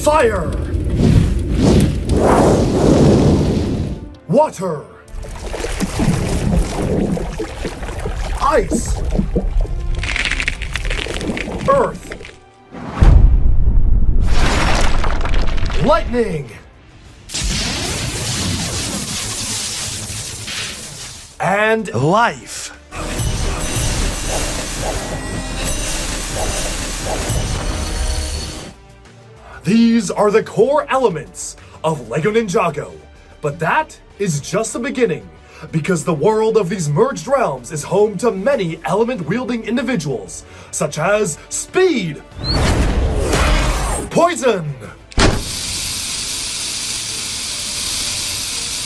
Fire! Water! Ice! Earth! Lightning! And life! These are the core elements of LEGO Ninjago, but that is just the beginning, because the world of these merged realms is home to many element-wielding individuals, such as Speed, Poison,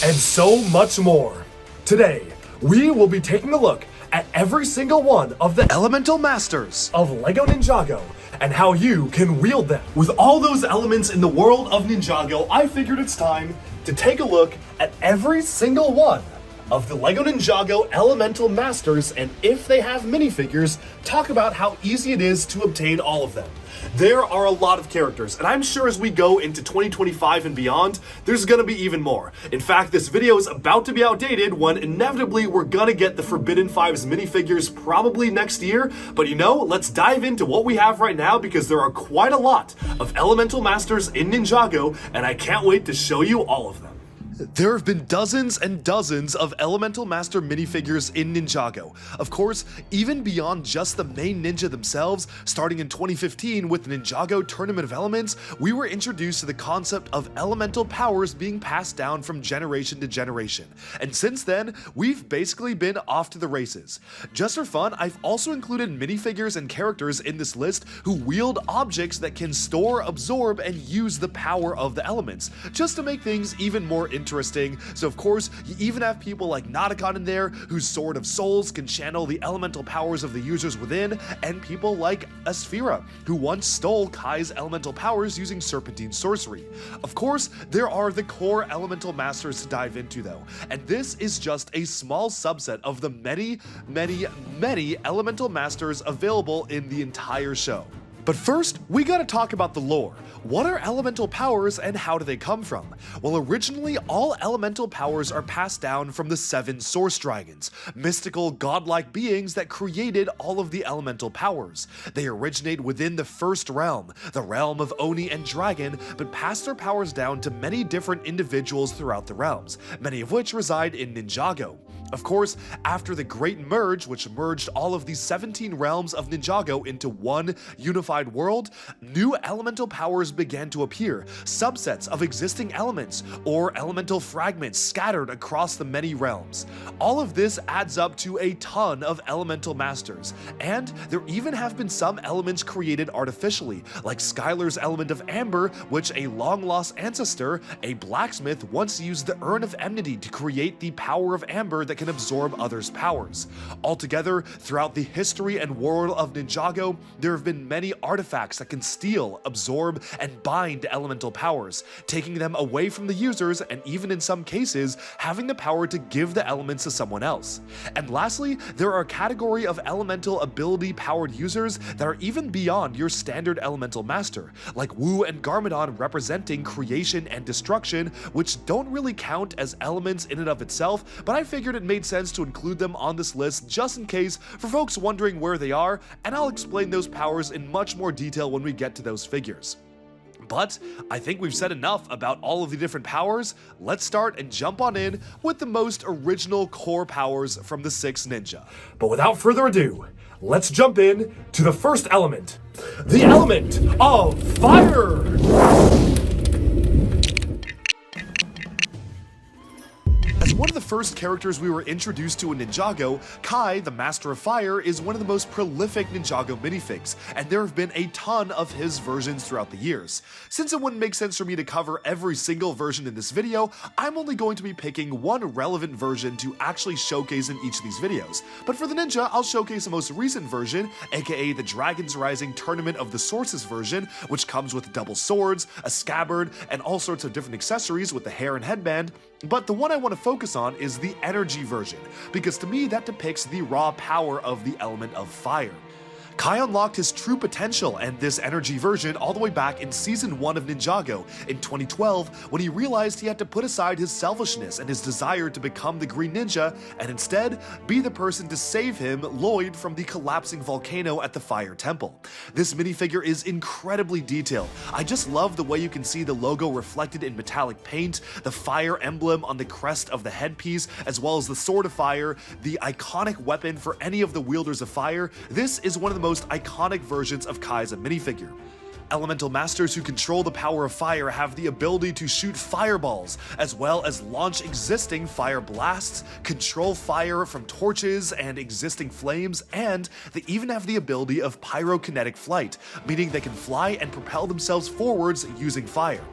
and so much more. Today, we will be taking a look at every single one of the Elemental Masters of LEGO Ninjago and how you can wield them. With all those elements in the world of Ninjago, I figured it's time to take a look at every single one of the LEGO Ninjago Elemental Masters, and if they have minifigures, talk about how easy it is to obtain all of them. There are a lot of characters, and I'm sure as we go into 2025 and beyond, there's gonna be even more. In fact, this video is about to be outdated when inevitably we're gonna get the Forbidden Fives minifigures probably next year, but you know, let's dive into what we have right now because there are quite a lot of Elemental Masters in Ninjago, and I can't wait to show you all of them. There have been dozens and dozens of Elemental Master minifigures in Ninjago. Of course, even beyond just the main ninja themselves, starting in 2015 with the Ninjago Tournament of Elements, we were introduced to the concept of elemental powers being passed down from generation to generation. And since then, we've basically been off to the races. Just for fun, I've also included minifigures and characters in this list who wield objects that can store, absorb, and use the power of the elements, just to make things even more interesting. So of course, you even have people like Nauticon in there, whose Sword of Souls can channel the elemental powers of the users within, and people like Asphira, who once stole Kai's elemental powers using Serpentine sorcery. Of course, there are the core elemental masters to dive into though, and this is just a small subset of the many elemental masters available in the entire show. But first, we gotta talk about the lore. What are elemental powers and how do they come from? Well, originally, all elemental powers are passed down from the 7 source dragons, mystical godlike beings that created all of the elemental powers. They originate within the first realm, the realm of Oni and Dragon, but pass their powers down to many different individuals throughout the realms, many of which reside in Ninjago. Of course, after the Great Merge, which merged all of these 17 realms of Ninjago into one unified world, new elemental powers began to appear, subsets of existing elements, or elemental fragments scattered across the many realms. All of this adds up to a ton of elemental masters, and there even have been some elements created artificially, like Skylar's element of Amber, which a long-lost ancestor, a blacksmith, once used the Urn of Enmity to create the power of Amber that can absorb others' powers. Altogether, throughout the history and world of Ninjago, there have been many artifacts that can steal, absorb, and bind elemental powers, taking them away from the users and even in some cases, having the power to give the elements to someone else. And lastly, there are a category of elemental ability-powered users that are even beyond your standard elemental master, like Wu and Garmadon representing creation and destruction, which don't really count as elements in and of itself, but I figured it made sense to include them on this list just in case for folks wondering where they are, and I'll explain those powers in much more detail when we get to those figures. But I think we've said enough about all of the different powers. Let's start and jump on in with the most original core powers from the 6 Ninja. But without further ado, let's jump in to the first element, the element of fire! As one of the first characters we were introduced to in Ninjago, Kai, the Master of Fire, is one of the most prolific Ninjago minifigs, and there have been a ton of his versions throughout the years. Since it wouldn't make sense for me to cover every single version in this video, I'm only going to be picking one relevant version to actually showcase in each of these videos. But for the Ninja, I'll showcase the most recent version, aka the Dragon's Rising Tournament of the Sources version, which comes with double swords, a scabbard, and all sorts of different accessories with the hair and headband. But the one I want to focus on is the energy version, because to me that depicts the raw power of the element of fire. Kai unlocked his true potential and this energy version all the way back in Season 1 of Ninjago in 2012 when he realized he had to put aside his selfishness and his desire to become the Green Ninja and instead be the person to save him, Lloyd, from the collapsing volcano at the Fire Temple. This minifigure is incredibly detailed. I just love the way you can see the logo reflected in metallic paint, the fire emblem on the crest of the headpiece, as well as the Sword of Fire, the iconic weapon for any of the wielders of fire. This is one of the most iconic versions of Kai as a minifigure. Elemental Masters who control the power of fire have the ability to shoot fireballs, as well as launch existing fire blasts, control fire from torches and existing flames, and they even have the ability of pyrokinetic flight, meaning they can fly and propel themselves forwards using fire.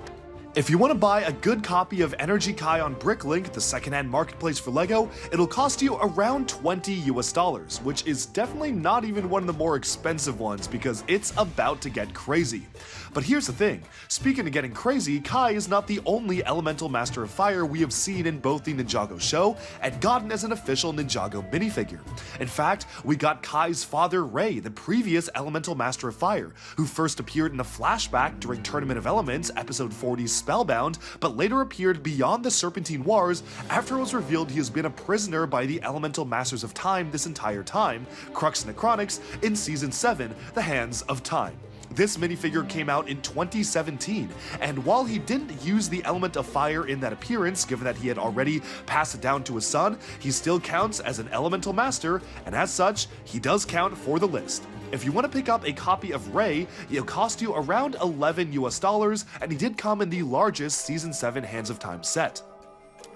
If you want to buy a good copy of Energy Kai on Bricklink, the secondhand marketplace for LEGO, it'll cost you around $20 US, which is definitely not even one of the more expensive ones because it's about to get crazy. But here's the thing, speaking of getting crazy, Kai is not the only Elemental Master of Fire we have seen in both the Ninjago show and gotten as an official Ninjago minifigure. In fact, we got Kai's father Ray, the previous Elemental Master of Fire, who first appeared in a flashback during Tournament of Elements, episode 40's Spellbound, but later appeared beyond the Serpentine Wars after it was revealed he has been a prisoner by the Elemental Masters of Time this entire time, Crux Necronics, in Season 7, The Hands of Time. This minifigure came out in 2017, and while he didn't use the element of fire in that appearance, given that he had already passed it down to his son, he still counts as an Elemental Master, and as such, he does count for the list. If you want to pick up a copy of Ray, it'll cost you around $11 US, and he did come in the largest Season 7 Hands of Time set.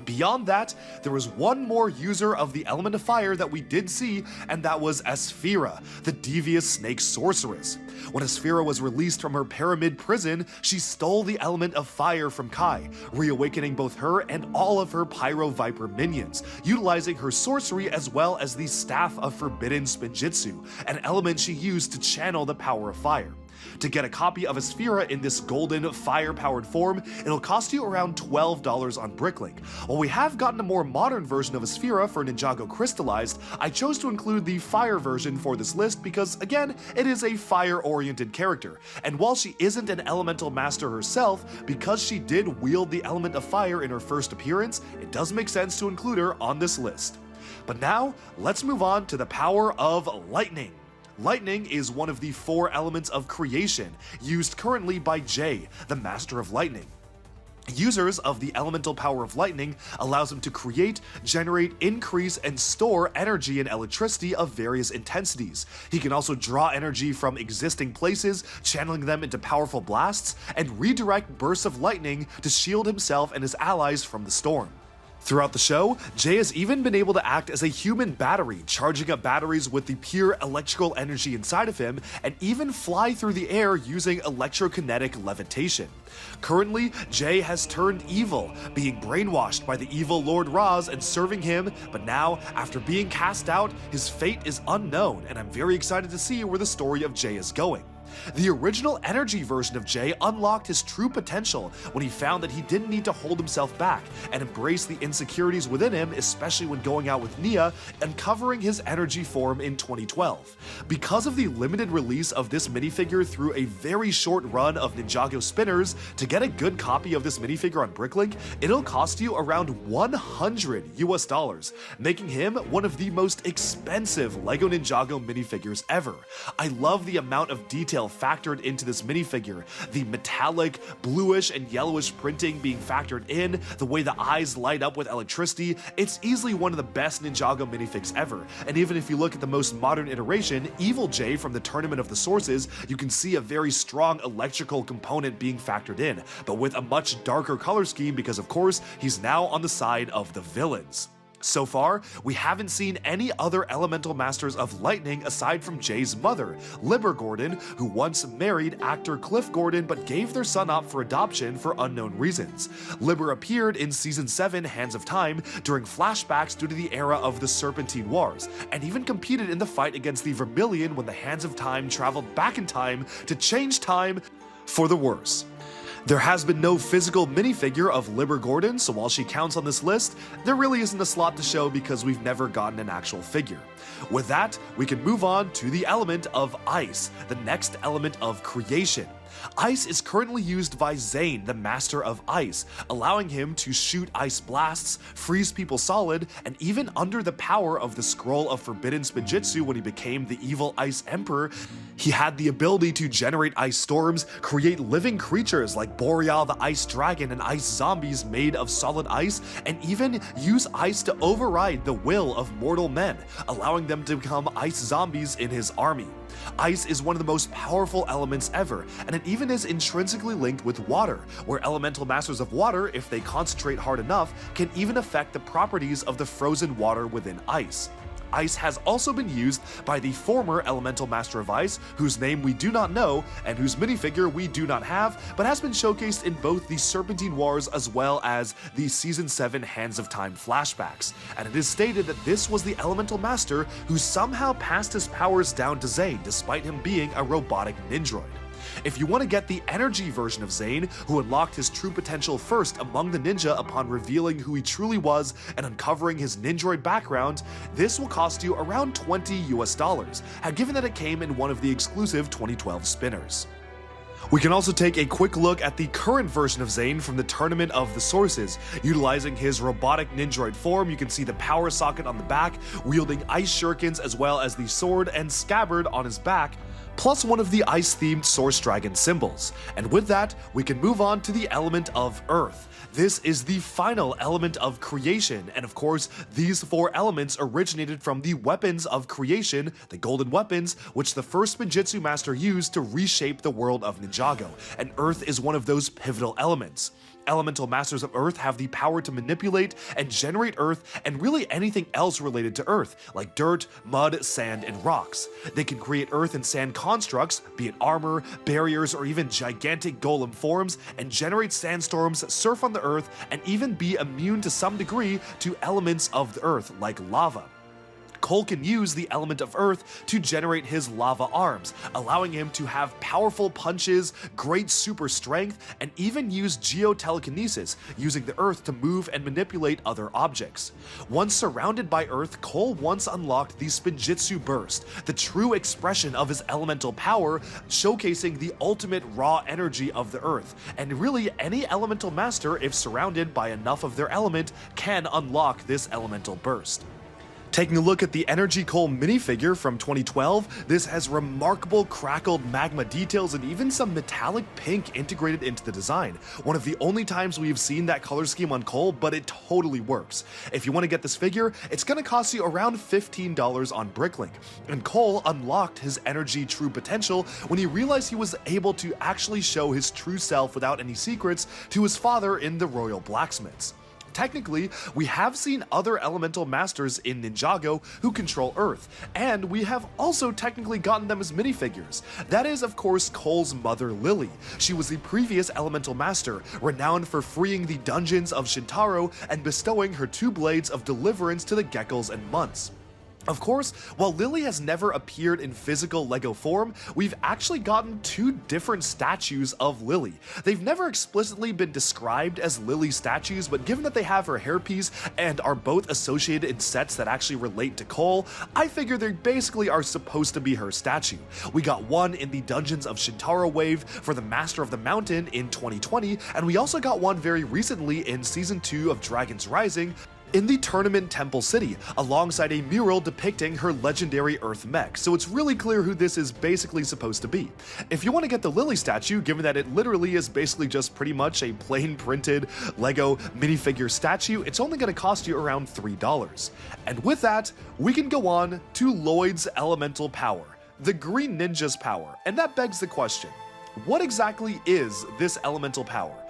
Beyond that, there was one more user of the element of fire that we did see, and that was Asphira, the devious snake sorceress. When Asphira was released from her pyramid prison, she stole the element of fire from Kai, reawakening both her and all of her Pyro Viper minions, utilizing her sorcery as well as the Staff of Forbidden Spinjitzu, an element she used to channel the power of fire. To get a copy of Asphira in this golden, fire-powered form, it'll cost you around $12 on Bricklink. While we have gotten a more modern version of Asphira for Ninjago Crystallized, I chose to include the fire version for this list because, again, it is a fire-oriented character, and while she isn't an Elemental Master herself, because she did wield the element of fire in her first appearance, it does make sense to include her on this list. But now, let's move on to the power of lightning. Lightning is one of the 4 elements of creation, used currently by Jay, the Master of Lightning. Users of the elemental power of lightning allows them to create, generate, increase, and store energy and electricity of various intensities. He can also draw energy from existing places, channeling them into powerful blasts, and redirect bursts of lightning to shield himself and his allies from the storm. Throughout the show, Jay has even been able to act as a human battery, charging up batteries with the pure electrical energy inside of him, and even fly through the air using electrokinetic levitation. Currently, Jay has turned evil, being brainwashed by the evil Lord Raz and serving him, but now, after being cast out, his fate is unknown, and I'm very excited to see where the story of Jay is going. The original energy version of Jay unlocked his true potential when he found that he didn't need to hold himself back and embrace the insecurities within him, especially when going out with Nia, uncovering his energy form in 2012. Because of the limited release of this minifigure through a very short run of Ninjago spinners, to get a good copy of this minifigure on Bricklink, it'll cost you around $100 US, making him one of the most expensive LEGO Ninjago minifigures ever. I love the amount of detail factored into this minifigure, the metallic, bluish, and yellowish printing being factored in, the way the eyes light up with electricity. It's easily one of the best Ninjago minifigs ever, and even if you look at the most modern iteration, Evil Jay from the Tournament of the Sources, you can see a very strong electrical component being factored in, but with a much darker color scheme because of course, he's now on the side of the villains. So far, we haven't seen any other Elemental Masters of Lightning aside from Jay's mother, Liber Gordon, who once married actor Cliff Gordon but gave their son up for adoption for unknown reasons. Liber appeared in Season 7 Hands of Time during flashbacks due to the era of the Serpentine Wars, and even competed in the fight against the Vermilion when the Hands of Time traveled back in time to change time for the worse. There has been no physical minifigure of Liber Gordon, so while she counts on this list, there really isn't a slot to show because we've never gotten an actual figure. With that, we can move on to the element of ice, the next element of creation. Ice is currently used by Zane, the Master of Ice, allowing him to shoot ice blasts, freeze people solid, and even under the power of the Scroll of Forbidden Spinjitzu when he became the evil Ice Emperor, he had the ability to generate ice storms, create living creatures like Boreal the Ice Dragon and ice zombies made of solid ice, and even use ice to override the will of mortal men, allowing them to become ice zombies in his army. Ice is one of the most powerful elements ever, and it even is intrinsically linked with water, where elemental masters of water, if they concentrate hard enough, can even affect the properties of the frozen water within ice. Ice has also been used by the former Elemental Master of Ice, whose name we do not know and whose minifigure we do not have, but has been showcased in both the Serpentine Wars as well as the Season 7 Hands of Time flashbacks, and it is stated that this was the Elemental Master who somehow passed his powers down to Zane despite him being a robotic ninjroid. If you want to get the energy version of Zane, who unlocked his true potential first among the ninja upon revealing who he truly was and uncovering his ninjroid background, this will cost you around $20 US, given that it came in one of the exclusive 2012 spinners. We can also take a quick look at the current version of Zane from the Tournament of the Sources. Utilizing his robotic ninjroid form, you can see the power socket on the back, wielding ice shurikens as well as the sword and scabbard on his back, plus one of the ice-themed Source Dragon symbols. And with that, we can move on to the element of Earth. This is the final element of creation, and of course, these four elements originated from the weapons of creation, the golden weapons, which the first Spinjitzu master used to reshape the world of Ninjago, and Earth is one of those pivotal elements. Elemental Masters of Earth have the power to manipulate and generate Earth and really anything else related to Earth, like dirt, mud, sand, and rocks. They can create Earth and sand constructs, be it armor, barriers, or even gigantic golem forms, and generate sandstorms, surf on the Earth, and even be immune to some degree to elements of the Earth, like lava. Cole can use the element of Earth to generate his lava arms, allowing him to have powerful punches, great super strength, and even use geotelekinesis, using the Earth to move and manipulate other objects. Once surrounded by Earth, Cole once unlocked the Spinjitzu Burst, the true expression of his elemental power, showcasing the ultimate raw energy of the Earth, and really any elemental master, if surrounded by enough of their element, can unlock this elemental burst. Taking a look at the Energy Cole minifigure from 2012, this has remarkable crackled magma details and even some metallic pink integrated into the design. One of the only times we've seen that color scheme on Cole, but it totally works. If you want to get this figure, it's going to cost you around $15 on Bricklink. And Cole unlocked his energy true potential when he realized he was able to actually show his true self without any secrets to his father in the Royal Blacksmiths. Technically, we have seen other elemental masters in Ninjago who control Earth, and we have also technically gotten them as minifigures. That is, of course, Cole's mother, Lily. She was the previous elemental master, renowned for freeing the dungeons of Shintaro and bestowing her two blades of deliverance to the Geckos and Months. Of course, while Lily has never appeared in physical LEGO form, we've actually gotten two different statues of Lily. They've never explicitly been described as Lily statues, but given that they have her hairpiece and are both associated in sets that actually relate to Cole, I figure they basically are supposed to be her statue. We got one in the Dungeons of Shintaro wave for the Master of the Mountain in 2020, and we also got one very recently in Season 2 of Dragon's Rising, in the Tournament Temple City, alongside a mural depicting her legendary Earth mech, so it's really clear who this is basically supposed to be. If you want to get the Lily statue, given that it literally is basically just pretty much a plain printed LEGO minifigure statue, it's only going to cost you around $3. And with that, we can go on to Lloyd's elemental power, the Green Ninja's power, and that begs the question, what exactly is this elemental power?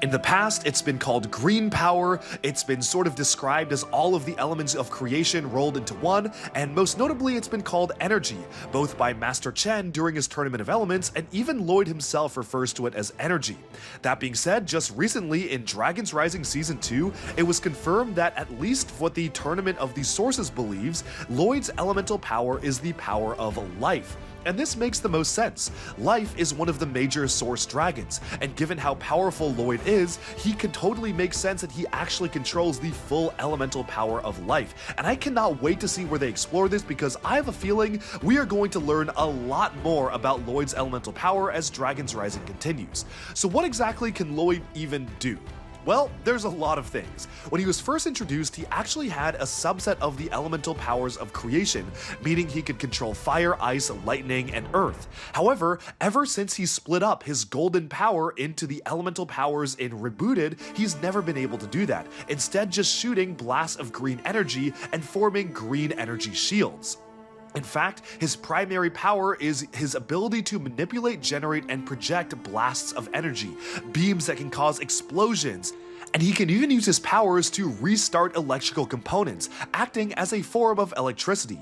In the past, it's been called green power, it's been sort of described as all of the elements of creation rolled into one, and most notably it's been called energy, both by Master Chen during his Tournament of Elements, and even Lloyd himself refers to it as energy. That being said, just recently in Dragon's Rising Season 2, it was confirmed that at least what the Tournament of the Sources believes, Lloyd's elemental power is the power of life. And this makes the most sense. Life is one of the major source dragons, and given how powerful Lloyd is, he could totally make sense that he actually controls the full elemental power of life. And I cannot wait to see where they explore this, because I have a feeling we are going to learn a lot more about Lloyd's elemental power as Dragon's Rising continues. So what exactly can Lloyd even do? Well, there's a lot of things. When he was first introduced, he actually had a subset of the elemental powers of creation, meaning he could control fire, ice, lightning, and earth. However, ever since he split up his golden power into the elemental powers in Rebooted, he's never been able to do that, instead just shooting blasts of green energy and forming green energy shields. In fact, his primary power is his ability to manipulate, generate, and project blasts of energy, beams that can cause explosions, and he can even use his powers to restart electrical components, acting as a form of electricity.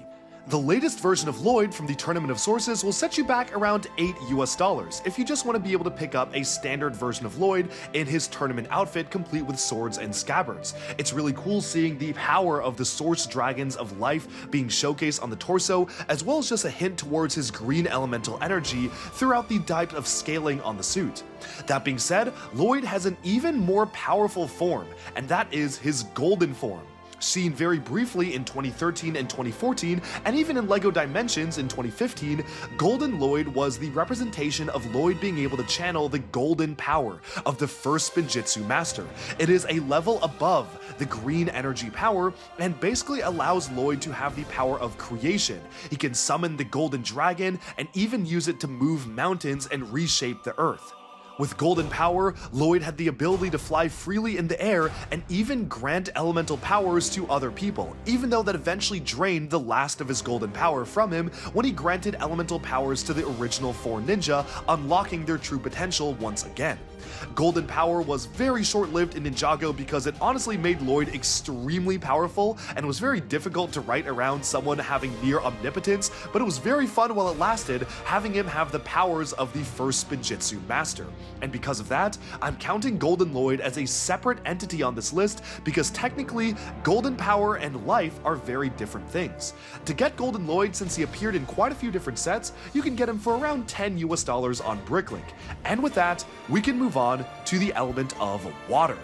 The latest version of Lloyd from the Tournament of Sources will set you back around $8 if you just want to be able to pick up a standard version of Lloyd in his tournament outfit complete with swords and scabbards. It's really cool seeing the power of the source dragons of life being showcased on the torso, as well as just a hint towards his green elemental energy throughout the type of scaling on the suit. That being said, Lloyd has an even more powerful form, and that is his golden form. Seen very briefly in 2013 and 2014, and even in LEGO Dimensions in 2015, Golden Lloyd was the representation of Lloyd being able to channel the golden power of the first Spinjitzu Master. It is a level above the green energy power, and basically allows Lloyd to have the power of creation. He can summon the golden dragon, and even use it to move mountains and reshape the earth. With golden power, Lloyd had the ability to fly freely in the air and even grant elemental powers to other people, even though that eventually drained the last of his golden power from him when he granted elemental powers to the original 4 ninja, unlocking their true potential once again. Golden power was very short-lived in Ninjago because it honestly made Lloyd extremely powerful and was very difficult to write around someone having near omnipotence, but it was very fun while it lasted, having him have the powers of the first Spinjitzu Master. And because of that, I'm counting Golden Lloyd as a separate entity on this list because technically, golden power and life are very different things. To get Golden Lloyd, since he appeared in quite a few different sets, you can get him for around $10 on Bricklink. And with that, we can move on to the element of water.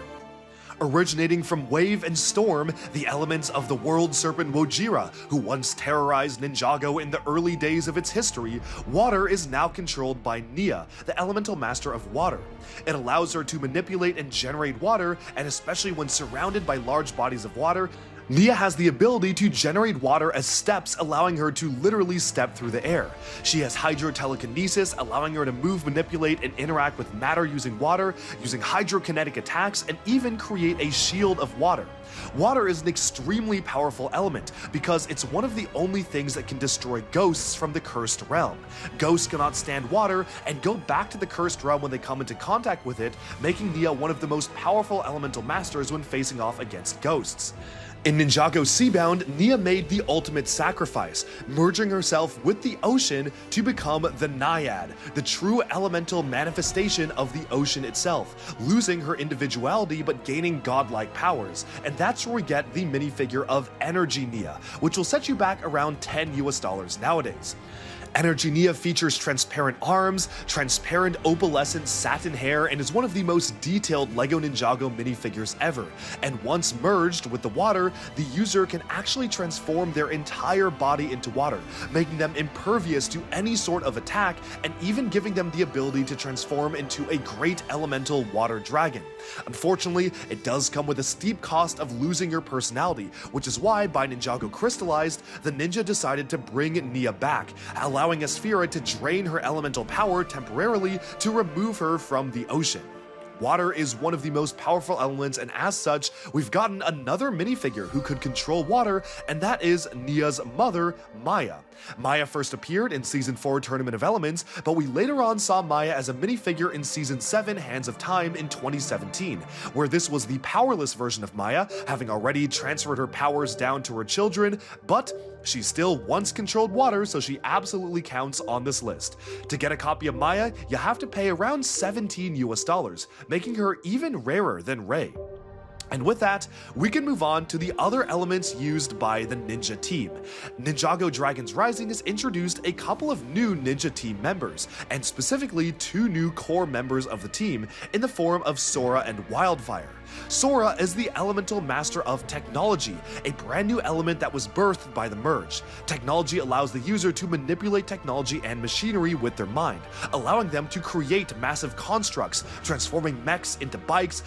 Originating from wave and storm, the elements of the world serpent Wojira, who once terrorized Ninjago in the early days of its history, water is now controlled by Nia, the elemental master of water. It allows her to manipulate and generate water, and especially when surrounded by large bodies of water, Nia has the ability to generate water as steps, allowing her to literally step through the air. She has hydrotelekinesis, allowing her to move, manipulate, and interact with matter using water, using hydrokinetic attacks, and even create a shield of water. Water is an extremely powerful element because it's one of the only things that can destroy ghosts from the cursed realm. Ghosts cannot stand water and go back to the cursed realm when they come into contact with it, making Nia one of the most powerful elemental masters when facing off against ghosts. In Ninjago Seabound, Nia made the ultimate sacrifice, merging herself with the ocean to become the Naiad, the true elemental manifestation of the ocean itself, losing her individuality but gaining godlike powers. And that's where we get the minifigure of Energy Nia, which will set you back around $10 nowadays. Energy Nia features transparent arms, transparent opalescent satin hair, and is one of the most detailed LEGO Ninjago minifigures ever. And once merged with the water, the user can actually transform their entire body into water, making them impervious to any sort of attack, and even giving them the ability to transform into a great elemental water dragon. Unfortunately, it does come with a steep cost of losing your personality, which is why by Ninjago Crystallized, the ninja decided to bring Nia back, allowing Asphera to drain her elemental power temporarily to remove her from the ocean. Water is one of the most powerful elements, and as such, we've gotten another minifigure who could control water, and that is Nia's mother, Maya. Maya first appeared in Season 4 Tournament of Elements, but we later on saw Maya as a minifigure in Season 7 Hands of Time in 2017, where this was the powerless version of Maya, having already transferred her powers down to her children, but she still once controlled water, so she absolutely counts on this list. To get a copy of Maya, you have to pay around $17, making her even rarer than Rei. And with that, we can move on to the other elements used by the Ninja team. Ninjago Dragons Rising has introduced a couple of new Ninja team members, and specifically 2 new core members of the team in the form of Sora and Wildfire. Sora is the Elemental Master of Technology, a brand new element that was birthed by the merge. Technology allows the user to manipulate technology and machinery with their mind, allowing them to create massive constructs, transforming mechs into bikes,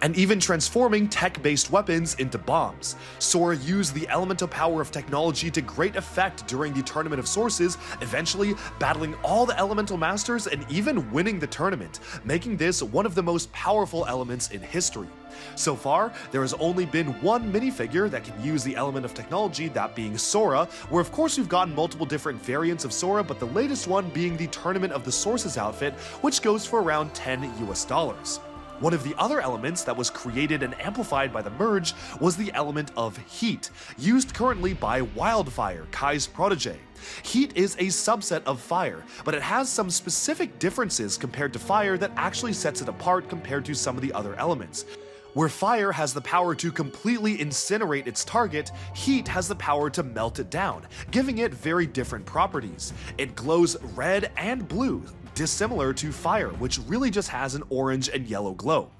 and even transforming tech-based weapons into bombs. Sora used the elemental power of technology to great effect during the Tournament of Sources, eventually battling all the Elemental Masters and even winning the tournament, making this one of the most powerful elements in history. So far, there has only been one minifigure that can use the element of technology, that being Sora, where of course we've gotten multiple different variants of Sora, but the latest one being the Tournament of the Sources outfit, which goes for around $10 US. One of the other elements that was created and amplified by the merge was the element of Heat, used currently by Wildfire, Kai's protege. Heat is a subset of fire, but it has some specific differences compared to fire that actually sets it apart compared to some of the other elements. Where fire has the power to completely incinerate its target, heat has the power to melt it down, giving it very different properties. It glows red and blue, dissimilar to fire, which really just has an orange and yellow glow.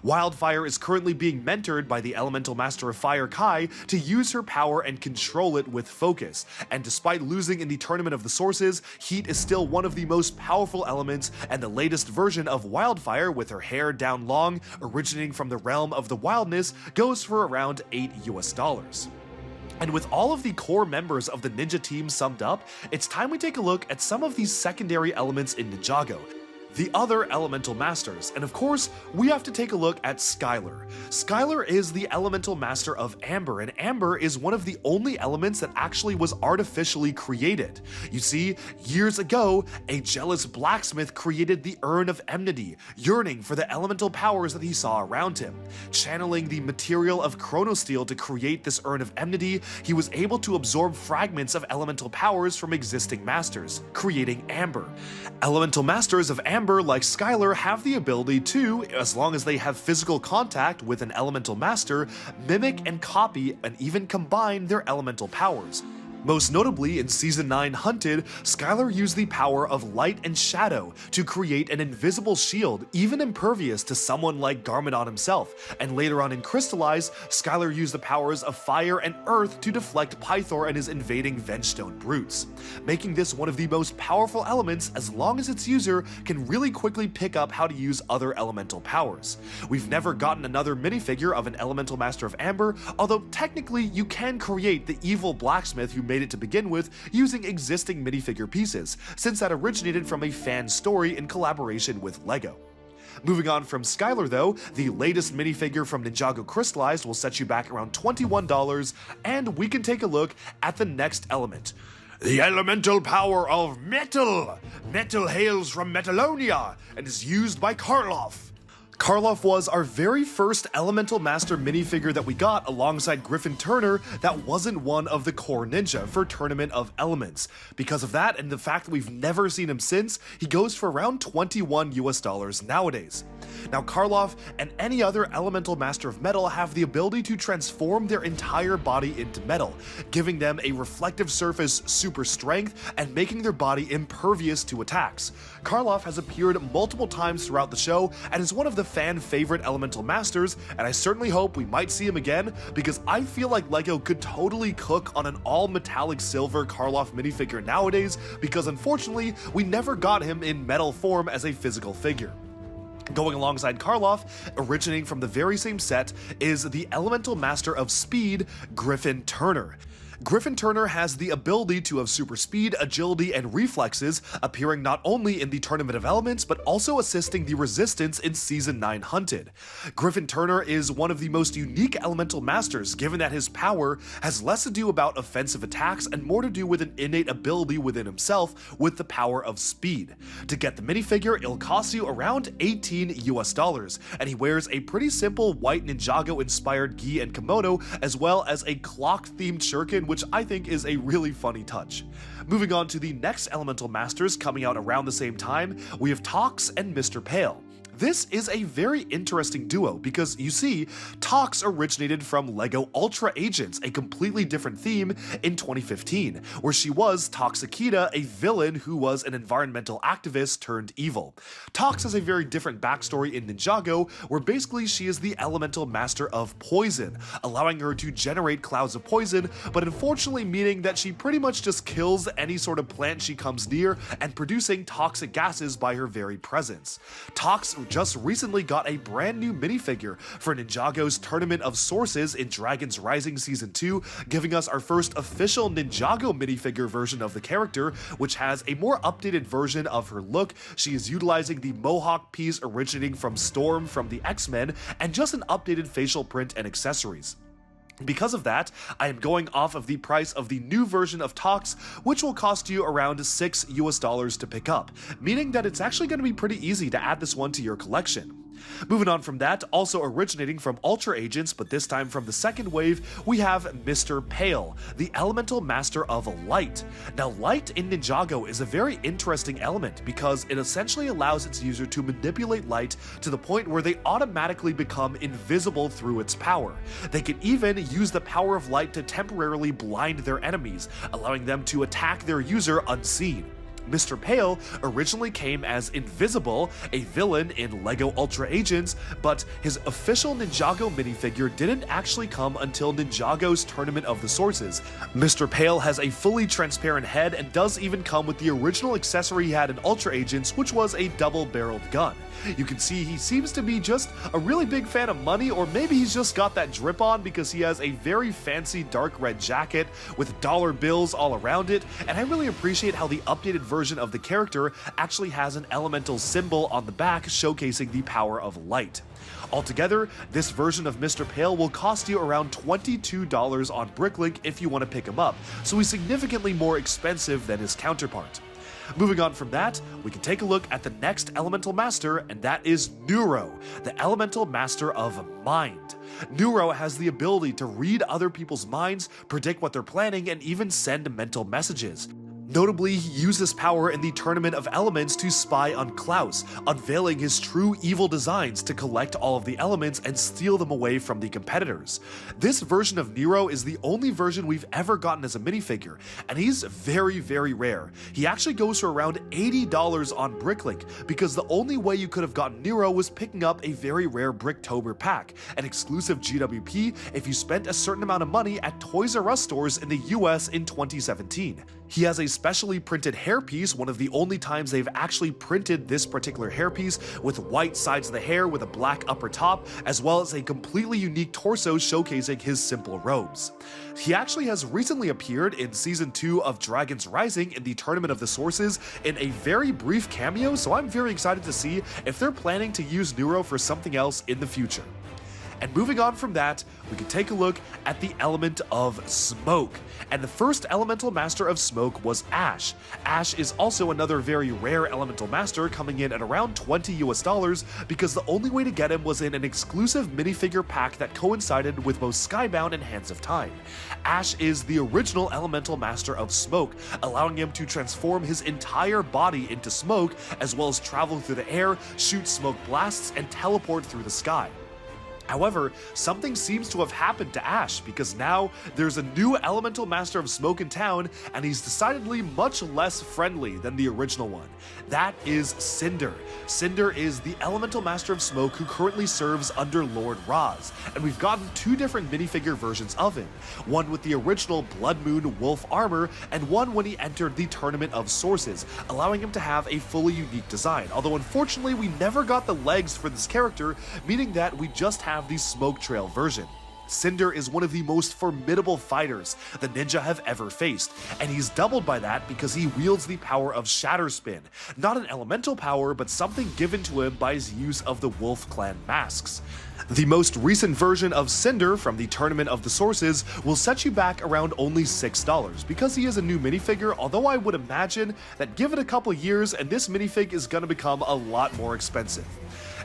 Wildfire is currently being mentored by the Elemental Master of Fire Kai to use her power and control it with focus, and despite losing in the Tournament of the Sources, Heat is still one of the most powerful elements, and the latest version of Wildfire, with her hair down long, originating from the realm of the wildness, goes for around $8 US. And with all of the core members of the Ninja team summed up, it's time we take a look at some of these secondary elements in Ninjago, the other Elemental Masters, and of course, we have to take a look at Skylar. Skylar is the Elemental Master of Amber, and Amber is one of the only elements that actually was artificially created. You see, years ago, a jealous blacksmith created the Urn of Enmity, yearning for the elemental powers that he saw around him. Channeling the material of Chronosteel to create this Urn of Enmity, he was able to absorb fragments of elemental powers from existing masters, creating Amber. Elemental Masters of Amber, like Skylar, have the ability to, as long as they have physical contact with an elemental master, mimic and copy and even combine their elemental powers. Most notably, in Season 9 Hunted, Skylar used the power of light and shadow to create an invisible shield, even impervious to someone like Garmadon himself, and later on in Crystallize, Skylar used the powers of fire and earth to deflect Pythor and his invading Vengestone brutes, making this one of the most powerful elements as long as its user can really quickly pick up how to use other elemental powers. We've never gotten another minifigure of an Elemental Master of Amber, although technically you can create the evil blacksmith who made it to begin with using existing minifigure pieces, since that originated from a fan story in collaboration with LEGO. Moving on from Skylar though, the latest minifigure from Ninjago Crystallized will set you back around $21, and we can take a look at the next element. The elemental power of metal! Metal hails from Metalonia and is used by Karloff. Karloff was our very first Elemental Master minifigure that we got alongside Griffin Turner that wasn't one of the core ninja for Tournament of Elements. Because of that and the fact that we've never seen him since, he goes for around $21 nowadays. Now Karloff and any other Elemental Master of Metal have the ability to transform their entire body into metal, giving them a reflective surface, super strength, and making their body impervious to attacks. Karloff has appeared multiple times throughout the show and is one of the fan favorite Elemental Masters, and I certainly hope we might see him again because I feel like LEGO could totally cook on an all metallic silver Karloff minifigure nowadays because unfortunately we never got him in metal form as a physical figure. Going alongside Karloff, originating from the very same set, is the Elemental Master of Speed, Griffin Turner. Griffin Turner has the ability to have super speed, agility, and reflexes, appearing not only in the Tournament of Elements, but also assisting the Resistance in Season 9 Hunted. Griffin Turner is one of the most unique Elemental Masters, given that his power has less to do about offensive attacks and more to do with an innate ability within himself with the power of speed. To get the minifigure, it'll cost you around $18, and he wears a pretty simple white Ninjago-inspired gi and kimono, as well as a clock-themed shuriken, which I think is a really funny touch. Moving on to the next Elemental Masters coming out around the same time, we have Tox and Mr. Pale. This is a very interesting duo because you see, Tox originated from LEGO Ultra Agents, a completely different theme in 2015, where she was Toxikita, a villain who was an environmental activist turned evil. Tox has a very different backstory in Ninjago, where basically she is the elemental master of poison, allowing her to generate clouds of poison, but unfortunately meaning that she pretty much just kills any sort of plant she comes near and producing toxic gases by her very presence. Tox just recently got a brand new minifigure for Ninjago's Tournament of Sources in Dragon's Rising Season 2, giving us our first official Ninjago minifigure version of the character, which has a more updated version of her look. She is utilizing the mohawk piece originating from Storm from the X-Men, and just an updated facial print and accessories. Because of that, I am going off of the price of the new version of Tox, which will cost you around $6 to pick up, meaning that it's actually going to be pretty easy to add this one to your collection. Moving on from that, also originating from Ultra Agents, but this time from the second wave, we have Mr. Pale, the Elemental Master of Light. Now, light in Ninjago is a very interesting element because it essentially allows its user to manipulate light to the point where they automatically become invisible through its power. They can even use the power of light to temporarily blind their enemies, allowing them to attack their user unseen. Mr. Pale originally came as Invisible, a villain in LEGO Ultra Agents, but his official Ninjago minifigure didn't actually come until Ninjago's Tournament of the Sources. Mr. Pale has a fully transparent head and does even come with the original accessory he had in Ultra Agents, which was a double-barreled gun. You can see he seems to be just a really big fan of money, or maybe he's just got that drip on because he has a very fancy dark red jacket with dollar bills all around it, and I really appreciate how the updated version of the character actually has an elemental symbol on the back showcasing the power of light. Altogether, this version of Mr. Pale will cost you around $22 on Bricklink if you want to pick him up, so he's significantly more expensive than his counterpart. Moving on from that, we can take a look at the next Elemental Master, and that is Neuro, the Elemental Master of Mind. Neuro has the ability to read other people's minds, predict what they're planning, and even send mental messages. Notably, he used this power in the Tournament of Elements to spy on Klaus, unveiling his true evil designs to collect all of the elements and steal them away from the competitors. This version of Nero is the only version we've ever gotten as a minifigure, and he's very, very rare. He actually goes for around $80 on Bricklink, because the only way you could have gotten Nero was picking up a very rare Bricktober pack, an exclusive GWP if you spent a certain amount of money at Toys R Us stores in the US in 2017. He has a specially printed hairpiece, one of the only times they've actually printed this particular hairpiece, with white sides of the hair with a black upper top, as well as a completely unique torso showcasing his simple robes. He actually has recently appeared in Season 2 of Dragon's Rising in the Tournament of the Sources in a very brief cameo, so I'm very excited to see if they're planning to use Neuro for something else in the future. And moving on from that, we can take a look at the element of smoke. And the first Elemental Master of Smoke was Ash. Ash is also another very rare Elemental Master, coming in at around $20 because the only way to get him was in an exclusive minifigure pack that coincided with both Skybound and Hands of Time. Ash is the original Elemental Master of Smoke, allowing him to transform his entire body into smoke, as well as travel through the air, shoot smoke blasts, and teleport through the sky. However, something seems to have happened to Ash, because now there's a new Elemental Master of Smoke in town, and he's decidedly much less friendly than the original one. That is Cinder. Cinder is the Elemental Master of Smoke who currently serves under Lord Raz, and we've gotten two different minifigure versions of him, one with the original Blood Moon wolf armor, and one when he entered the Tournament of Sources, allowing him to have a fully unique design, although unfortunately we never got the legs for this character, meaning that we just have the Smoke Trail version. Cinder is one of the most formidable fighters the ninja have ever faced, and he's doubled by that because he wields the power of Shatter Spin, not an elemental power, but something given to him by his use of the Wolf Clan masks. The most recent version of Cinder from the Tournament of the Sources will set you back around only $6 because he is a new minifigure, although I would imagine that give it a couple years and this minifig is going to become a lot more expensive.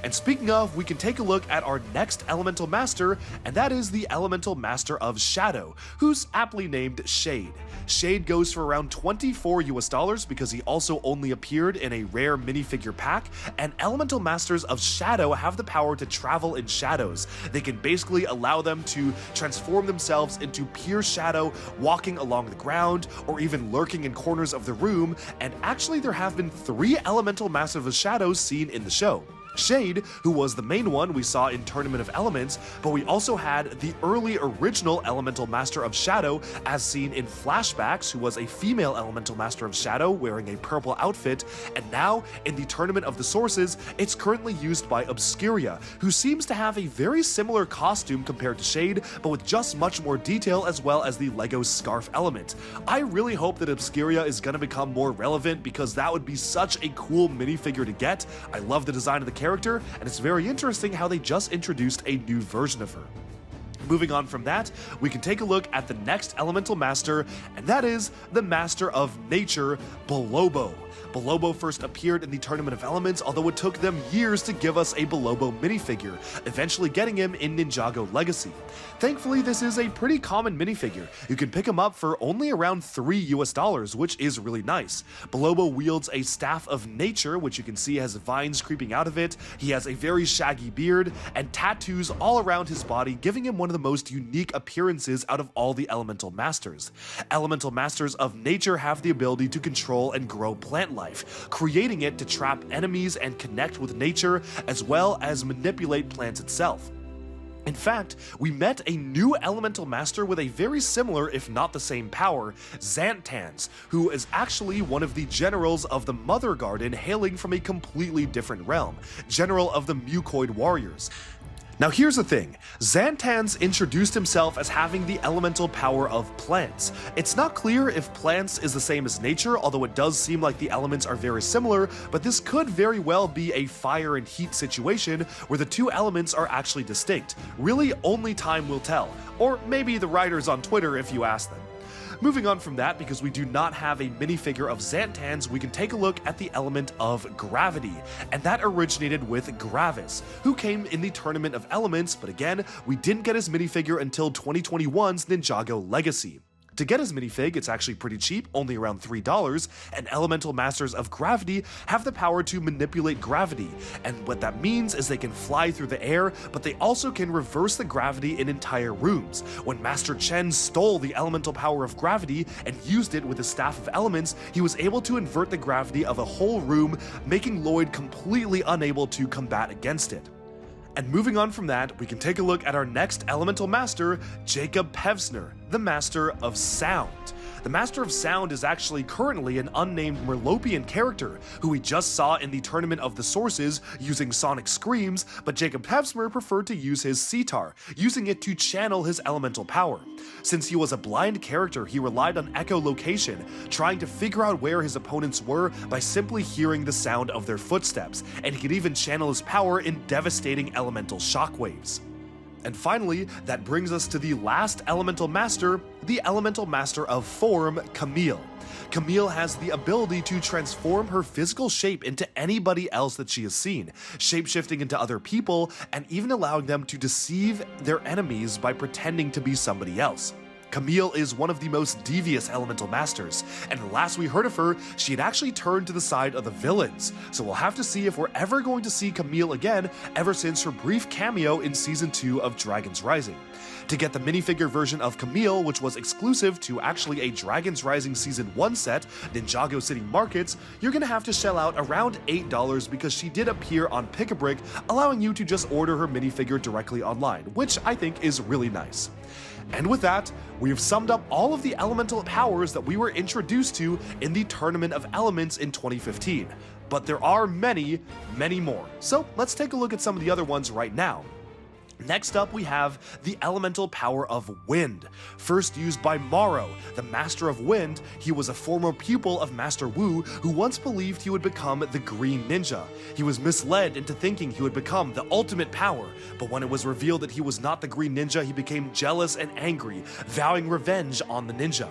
And speaking of, we can take a look at our next Elemental Master, and that is the Elemental Master of Shadow, who's aptly named Shade. Shade goes for around $24 because he also only appeared in a rare minifigure pack, and Elemental Masters of Shadow have the power to travel in shadows. They can basically allow them to transform themselves into pure shadow, walking along the ground, or even lurking in corners of the room, and actually there have been 3 Elemental Masters of Shadow seen in the show. Shade, who was the main one we saw in Tournament of Elements, but we also had the early original Elemental Master of Shadow as seen in flashbacks, who was a female Elemental Master of Shadow wearing a purple outfit, and now in the Tournament of the Sources, it's currently used by Obscuria, who seems to have a very similar costume compared to Shade, but with just much more detail as well as the LEGO scarf element. I really hope that Obscuria is going to become more relevant because that would be such a cool minifigure to get. I love the design of the character, and it's very interesting how they just introduced a new version of her. Moving on from that, we can take a look at the next Elemental Master, and that is the Master of Nature, Bolobo. Bolobo first appeared in the Tournament of Elements, although it took them years to give us a Bolobo minifigure, eventually getting him in Ninjago Legacy. Thankfully, this is a pretty common minifigure. You can pick him up for only around $3, which is really nice. Bolobo wields a Staff of Nature, which you can see has vines creeping out of it. He has a very shaggy beard and tattoos all around his body, giving him one of the most unique appearances out of all the Elemental Masters. Elemental Masters of Nature have the ability to control and grow plant life, creating it to trap enemies and connect with nature, as well as manipulate plants itself. In fact, we met a new Elemental Master with a very similar, if not the same power, Xantans, who is actually one of the generals of the Mother Garden, hailing from a completely different realm, General of the Mucoid Warriors. Now here's the thing, Xantans introduced himself as having the elemental power of plants. It's not clear if plants is the same as nature, although it does seem like the elements are very similar, but this could very well be a fire and heat situation where the two elements are actually distinct. Really, only time will tell. Or maybe the writers on Twitter if you ask them. Moving on from that, because we do not have a minifigure of Xantans, we can take a look at the element of gravity, and that originated with Gravis, who came in the Tournament of Elements, but again, we didn't get his minifigure until 2021's Ninjago Legacy. To get his minifig, it's actually pretty cheap, only around $3, and Elemental Masters of Gravity have the power to manipulate gravity, and what that means is they can fly through the air, but they also can reverse the gravity in entire rooms. When Master Chen stole the elemental power of gravity and used it with his Staff of Elements, he was able to invert the gravity of a whole room, making Lloyd completely unable to combat against it. And moving on from that, we can take a look at our next Elemental Master, Jacob Pevsner, the Master of Sound. The Master of Sound is actually currently an unnamed Merlopian character, who we just saw in the Tournament of the Sources using sonic screams, but Jacob Pevsner preferred to use his sitar, using it to channel his elemental power. Since he was a blind character, he relied on echolocation, trying to figure out where his opponents were by simply hearing the sound of their footsteps, and he could even channel his power in devastating elemental shockwaves. And finally, that brings us to the last Elemental Master, the Elemental Master of Form, Camille. Camille has the ability to transform her physical shape into anybody else that she has seen, shapeshifting into other people, and even allowing them to deceive their enemies by pretending to be somebody else. Camille is one of the most devious Elemental Masters, and the last we heard of her, she had actually turned to the side of the villains, so we'll have to see if we're ever going to see Camille again ever since her brief cameo in Season 2 of Dragon's Rising. To get the minifigure version of Camille, which was exclusive to actually a Dragon's Rising Season 1 set, Ninjago City Markets, you're gonna have to shell out around $8 because she did appear on Pick-a-Brick, allowing you to just order her minifigure directly online, which I think is really nice. And with that, we have summed up all of the elemental powers that we were introduced to in the Tournament of Elements in 2015. But there are many, many more. So let's take a look at some of the other ones right now. Next up, we have the elemental power of wind. First used by Morrow, the Master of Wind, he was a former pupil of Master Wu who once believed he would become the Green Ninja. He was misled into thinking he would become the ultimate power, but when it was revealed that he was not the Green Ninja, he became jealous and angry, vowing revenge on the ninja.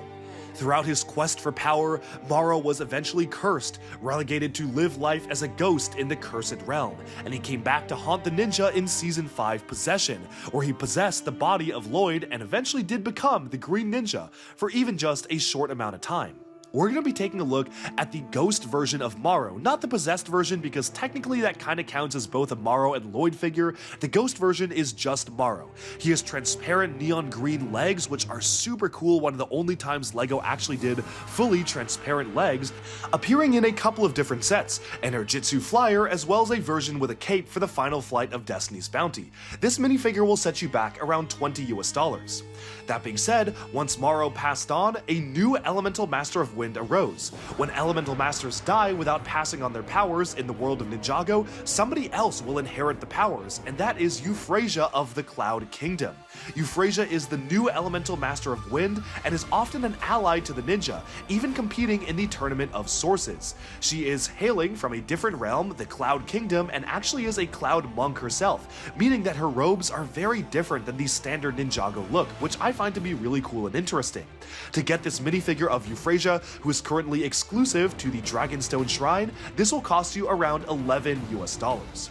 Throughout his quest for power, Morrow was eventually cursed, relegated to live life as a ghost in the Cursed Realm, and he came back to haunt the ninja in Season 5 Possession, where he possessed the body of Lloyd and eventually did become the Green Ninja for even just a short amount of time. We're going to be taking a look at the ghost version of Morrow, not the possessed version because technically that kind of counts as both a Morrow and Lloyd figure. The ghost version is just Morrow. He has transparent neon green legs, which are super cool, one of the only times LEGO actually did fully transparent legs, appearing in a couple of different sets, an Erjitsu flyer as well as a version with a cape for the final flight of Destiny's Bounty. This minifigure will set you back around $20 US. That being said, once Morrow passed on, a new Elemental Master of Wind arose. When Elemental Masters die without passing on their powers in the world of Ninjago, somebody else will inherit the powers, and that is Euphrasia of the Cloud Kingdom. Euphrasia is the new Elemental Master of Wind and is often an ally to the ninja, even competing in the Tournament of Sources. She is hailing from a different realm, the Cloud Kingdom, and actually is a Cloud Monk herself, meaning that her robes are very different than the standard Ninjago look, which I find to be really cool and interesting. To get this minifigure of Euphrasia, who is currently exclusive to the Dragonstone Shrine, this will cost you around $11 US.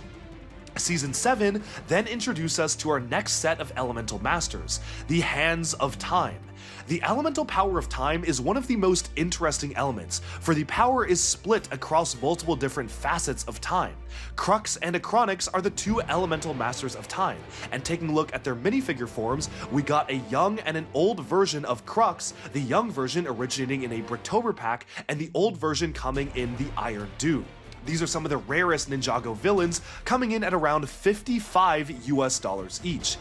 Season 7 then introduced us to our next set of Elemental Masters, the Hands of Time. The elemental power of time is one of the most interesting elements, for the power is split across multiple different facets of time. Crux and Acronix are the two elemental masters of time, and taking a look at their minifigure forms, we got a young and an old version of Crux, the young version originating in a Britober pack, and the old version coming in the Iron Dew. These are some of the rarest Ninjago villains, coming in at around $55 US each.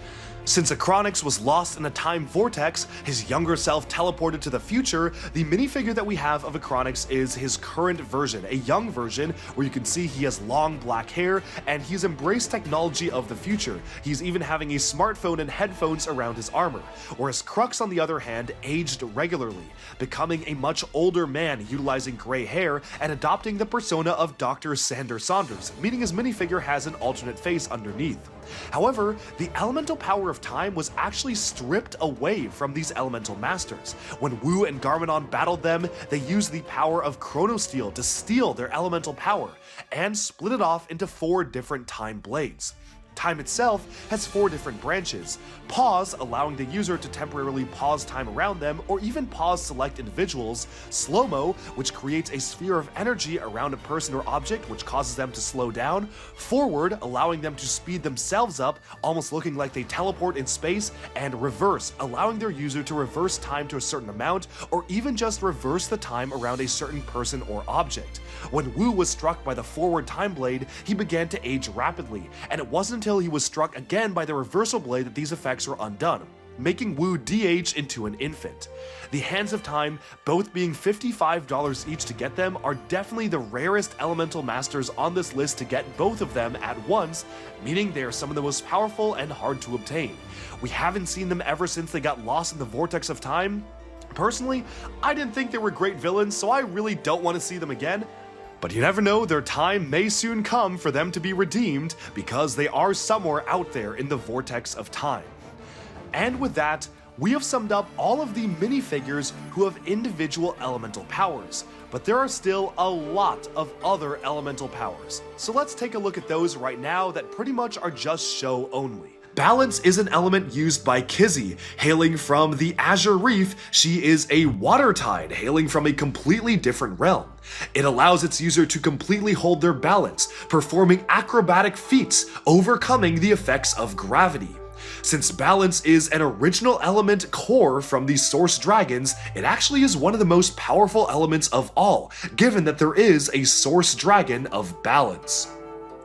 Since Acronix was lost in a time vortex, his younger self teleported to the future, the minifigure that we have of Acronix is his current version, a young version where you can see he has long black hair and he's embraced technology of the future. He's even having a smartphone and headphones around his armor, whereas Crux on the other hand aged regularly, becoming a much older man utilizing gray hair and adopting the persona of Dr. Sander Saunders, meaning his minifigure has an alternate face underneath. However, the elemental power of time was actually stripped away from these elemental masters. When Wu and Garmadon battled them, they used the power of Chronosteel to steal their elemental power, and split it off into 4 different time blades. Time itself has 4 different branches: pause, allowing the user to temporarily pause time around them or even pause select individuals; slow-mo, which creates a sphere of energy around a person or object which causes them to slow down; forward, allowing them to speed themselves up, almost looking like they teleport in space; and reverse, allowing their user to reverse time to a certain amount or even just reverse the time around a certain person or object. When Wu was struck by the forward time blade, he began to age rapidly, and it wasn't until he was struck again by the reversal blade that these effects were undone, making Wu de-age into an infant. The Hands of Time, both being $55 each to get them, are definitely the rarest elemental masters on this list to get both of them at once, meaning they are some of the most powerful and hard to obtain. We haven't seen them ever since they got lost in the vortex of time. Personally, I didn't think they were great villains, so I really don't want to see them again. But you never know, their time may soon come for them to be redeemed, because they are somewhere out there in the vortex of time. And with that, we have summed up all of the minifigures who have individual elemental powers, but there are still a lot of other elemental powers. So let's take a look at those right now that pretty much are just show only. Balance is an element used by Kizzy. Hailing from the Azure Reef, she is a water tide, hailing from a completely different realm. It allows its user to completely hold their balance, performing acrobatic feats, overcoming the effects of gravity. Since balance is an original element core from the Source Dragons, it actually is one of the most powerful elements of all, given that there is a Source Dragon of balance.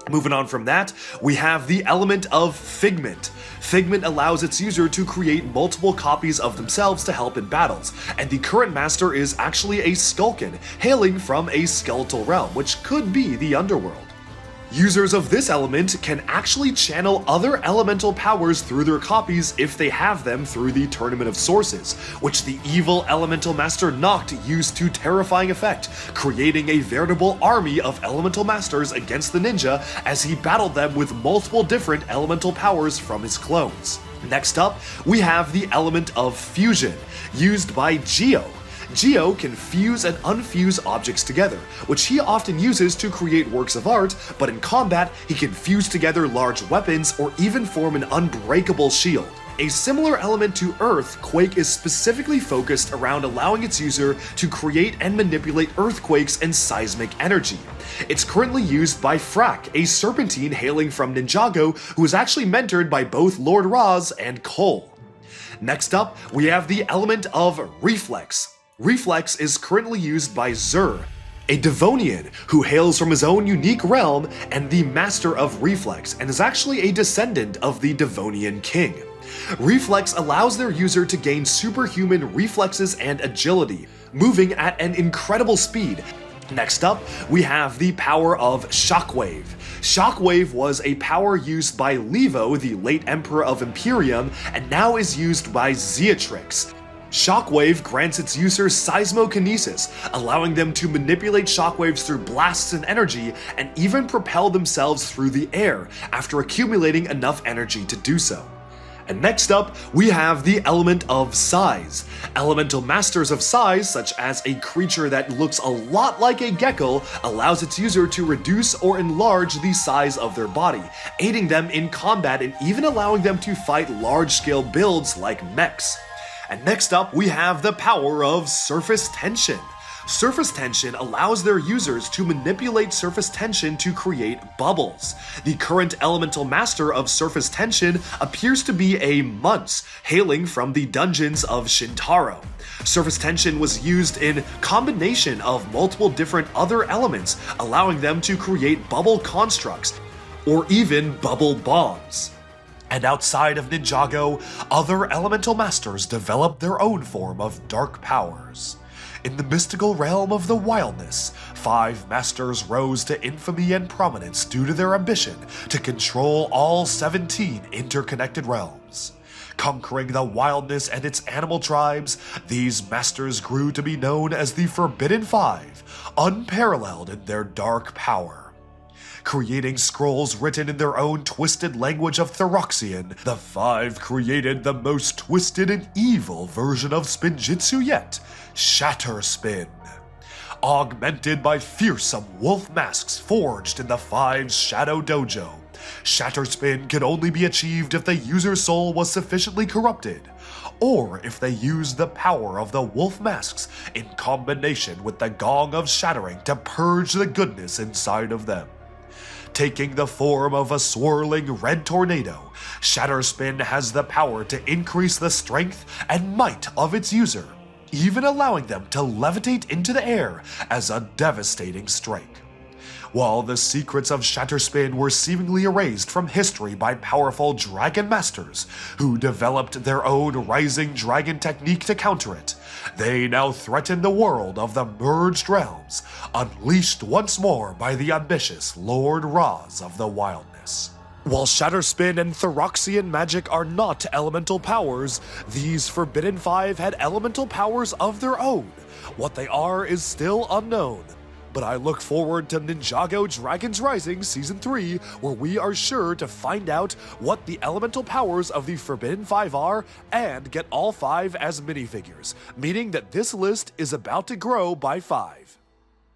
Moving on from that, we have the element of Figment. Figment allows its user to create multiple copies of themselves to help in battles, and the current master is actually a Skulkin, hailing from a skeletal realm, which could be the underworld. Users of this element can actually channel other elemental powers through their copies if they have them through the Tournament of Sources, which the evil elemental master Noct used to terrifying effect, creating a veritable army of elemental masters against the ninja as he battled them with multiple different elemental powers from his clones. Next up, we have the element of Fusion, used by Geo. Geo can fuse and unfuse objects together, which he often uses to create works of art, but in combat, he can fuse together large weapons or even form an unbreakable shield. A similar element to Earth, Quake is specifically focused around allowing its user to create and manipulate earthquakes and seismic energy. It's currently used by Frack, a serpentine hailing from Ninjago who is actually mentored by both Lord Raz and Cole. Next up, we have the element of Reflex. Reflex is currently used by Zur, a Devonian who hails from his own unique realm and the master of Reflex, and is actually a descendant of the Devonian king. Reflex allows their user to gain superhuman reflexes and agility, moving at an incredible speed. Next up, we have the power of Shockwave. Shockwave was a power used by Levo, the late Emperor of Imperium, and now is used by Zeatrix. Shockwave grants its user seismokinesis, allowing them to manipulate shockwaves through blasts and energy, and even propel themselves through the air after accumulating enough energy to do so. And next up, we have the element of size. Elemental masters of size, such as a creature that looks a lot like a gecko, allows its user to reduce or enlarge the size of their body, aiding them in combat and even allowing them to fight large-scale builds like mechs. And next up, we have the power of surface tension. Surface tension allows their users to manipulate surface tension to create bubbles. The current elemental master of surface tension appears to be a Munce, hailing from the dungeons of Shintaro. Surface tension was used in combination of multiple different other elements, allowing them to create bubble constructs, or even bubble bombs. And outside of Ninjago, other elemental masters developed their own form of dark powers. In the mystical realm of the wildness, 5 masters rose to infamy and prominence due to their ambition to control all 17 interconnected realms. Conquering the wildness and its animal tribes, these masters grew to be known as the Forbidden 5, unparalleled in their dark power. Creating scrolls written in their own twisted language of Thyroxian, the 5 created the most twisted and evil version of Spinjitzu yet, Shatter Spin. Augmented by fearsome wolf masks forged in the 5's Shadow Dojo, Shatter Spin can only be achieved if the user's soul was sufficiently corrupted, or if they used the power of the wolf masks in combination with the Gong of Shattering to purge the goodness inside of them. Taking the form of a swirling red tornado, Shatter Spin has the power to increase the strength and might of its user, even allowing them to levitate into the air as a devastating strike. While the secrets of Shatter Spin were seemingly erased from history by powerful dragon masters who developed their own rising dragon technique to counter it, they now threaten the world of the merged realms, unleashed once more by the ambitious Lord Raz of the Wildness. While Shatter Spin and Thyroxian magic are not elemental powers, these Forbidden 5 had elemental powers of their own. What they are is still unknown. But I look forward to Ninjago Dragons Rising Season 3, where we are sure to find out what the elemental powers of the Forbidden 5 are and get all 5 as minifigures, meaning that this list is about to grow by 5.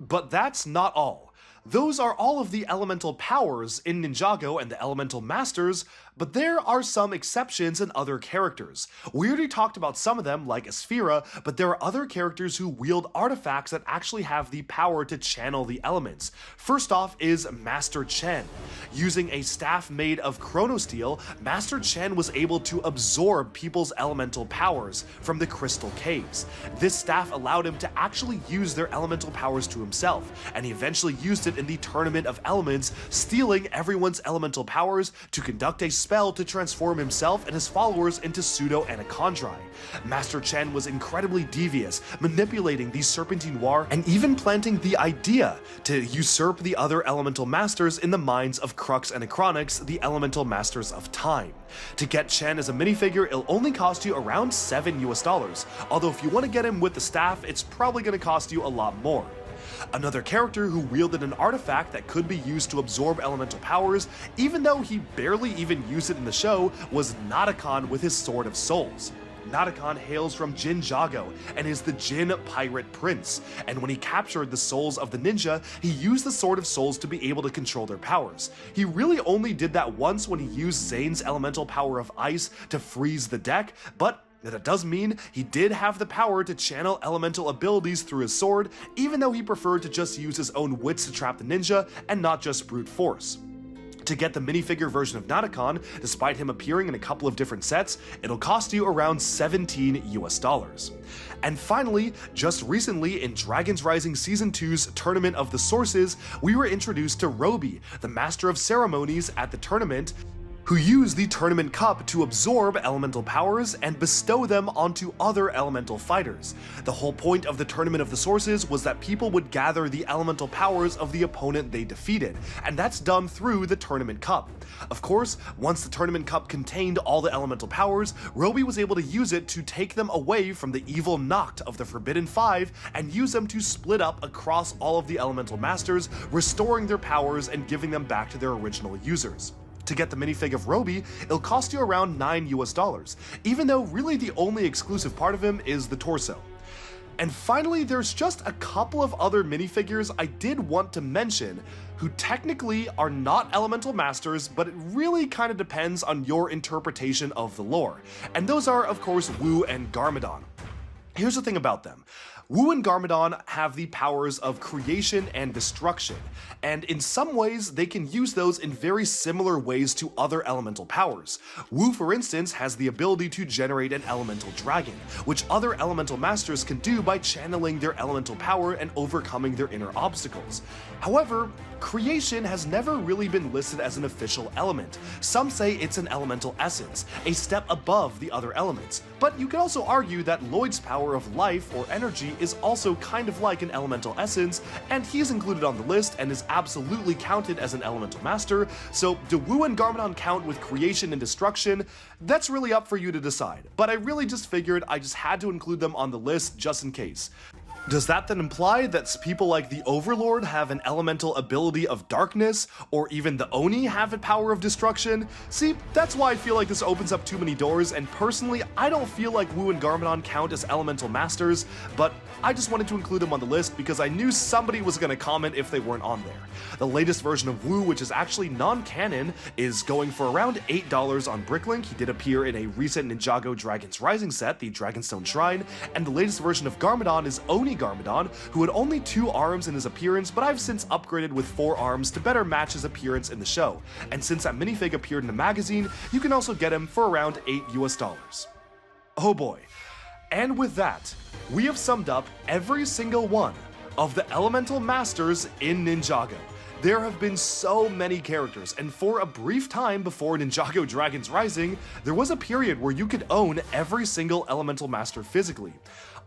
But that's not all. Those are all of the elemental powers in Ninjago and the elemental masters, but there are some exceptions in other characters. We already talked about some of them, like Asphira, but there are other characters who wield artifacts that actually have the power to channel the elements. First off is Master Chen. Using a staff made of chronosteel, Master Chen was able to absorb people's elemental powers from the crystal caves. This staff allowed him to actually use their elemental powers to himself, and he eventually used it in the Tournament of Elements, stealing everyone's elemental powers to conduct a spell to transform himself and his followers into pseudo-anachondri. Master Chen was incredibly devious, manipulating the Serpentine War and even planting the idea to usurp the other elemental masters in the minds of Crux and Acronix, the elemental masters of time. To get Chen as a minifigure, it'll only cost you around $7 although if you want to get him with the staff, it's probably going to cost you a lot more. Another character who wielded an artifact that could be used to absorb elemental powers, even though he barely even used it in the show, was Notakon with his Sword of Souls. Nadakon hails from Jinjago and is the Jin Pirate Prince, and when he captured the souls of the ninja, he used the Sword of Souls to be able to control their powers. He really only did that once when he used Zane's elemental power of ice to freeze the deck, but that does mean he did have the power to channel elemental abilities through his sword, even though he preferred to just use his own wits to trap the ninja and not just brute force. To get the minifigure version of Nadakon, despite him appearing in a couple of different sets, it'll cost you around $17 US. And finally, just recently in Dragon's Rising Season 2's Tournament of the Sources, we were introduced to Roby, the Master of Ceremonies at the tournament, who used the tournament cup to absorb elemental powers and bestow them onto other elemental fighters. The whole point of the Tournament of the Sources was that people would gather the elemental powers of the opponent they defeated, and that's done through the tournament cup. Of course, once the tournament cup contained all the elemental powers, Roby was able to use it to take them away from the evil Noct of the Forbidden Five and use them to split up across all of the elemental masters, restoring their powers and giving them back to their original users. To get the minifig of Roby, it'll cost you around $9 US, even though really the only exclusive part of him is the torso. And finally, there's just a couple of other minifigures I did want to mention who technically are not elemental masters, but it really kind of depends on your interpretation of the lore. And those are, of course, Wu and Garmadon. Here's the thing about them. Wu and Garmadon have the powers of creation and destruction, and in some ways they can use those in very similar ways to other elemental powers. Wu, for instance, has the ability to generate an elemental dragon, which other elemental masters can do by channeling their elemental power and overcoming their inner obstacles. However, creation has never really been listed as an official element. Some say it's an elemental essence, a step above the other elements, but you could also argue that Lloyd's power of life or energy is also kind of like an elemental essence, and he's included on the list and is absolutely counted as an elemental master. So do Wu and Garmadon count with creation and destruction? That's really up for you to decide, but I really just figured I just had to include them on the list just in case. Does that then imply that people like the Overlord have an elemental ability of darkness, or even the Oni have a power of destruction? See, that's why I feel like this opens up too many doors, and personally, I don't feel like Wu and Garmadon count as elemental masters, but I just wanted to include them on the list because I knew somebody was going to comment if they weren't on there. The latest version of Wu, which is actually non-canon, is going for around $8 on Bricklink. He did appear in a recent Ninjago Dragon's Rising set, the Dragonstone Shrine, and the latest version of Garmadon is Oni Garmadon, who had only 2 arms in his appearance, but I've since upgraded with 4 arms to better match his appearance in the show. And since that minifig appeared in a magazine, you can also get him for around $8 US. Oh boy. And with that, we have summed up every single one of the elemental masters in Ninjago. There have been so many characters, and for a brief time before Ninjago Dragon's Rising, there was a period where you could own every single elemental master physically.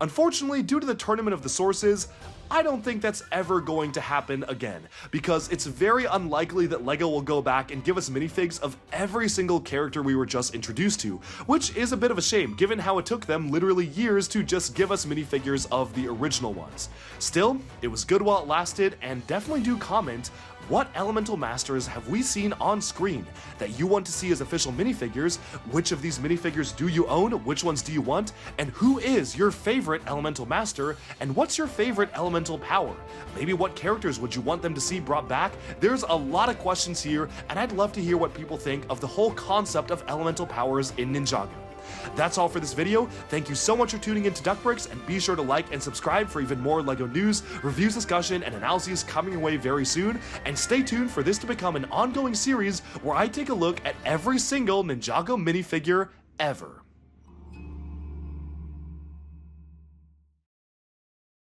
Unfortunately, due to the Tournament of the Sources, I don't think that's ever going to happen again, because it's very unlikely that LEGO will go back and give us minifigs of every single character we were just introduced to, which is a bit of a shame given how it took them literally years to just give us minifigures of the original ones. Still, it was good while it lasted, and definitely do comment, what elemental masters have we seen on screen that you want to see as official minifigures? Which of these minifigures do you own? Which ones do you want? And who is your favorite elemental master? And what's your favorite elemental power? Maybe what characters would you want them to see brought back? There's a lot of questions here, and I'd love to hear what people think of the whole concept of elemental powers in Ninjago. That's all for this video. Thank you so much for tuning in to Duckbricks, and be sure to like and subscribe for even more LEGO news, reviews, discussion, and analyses coming your way very soon, and stay tuned for this to become an ongoing series where I take a look at every single Ninjago minifigure ever.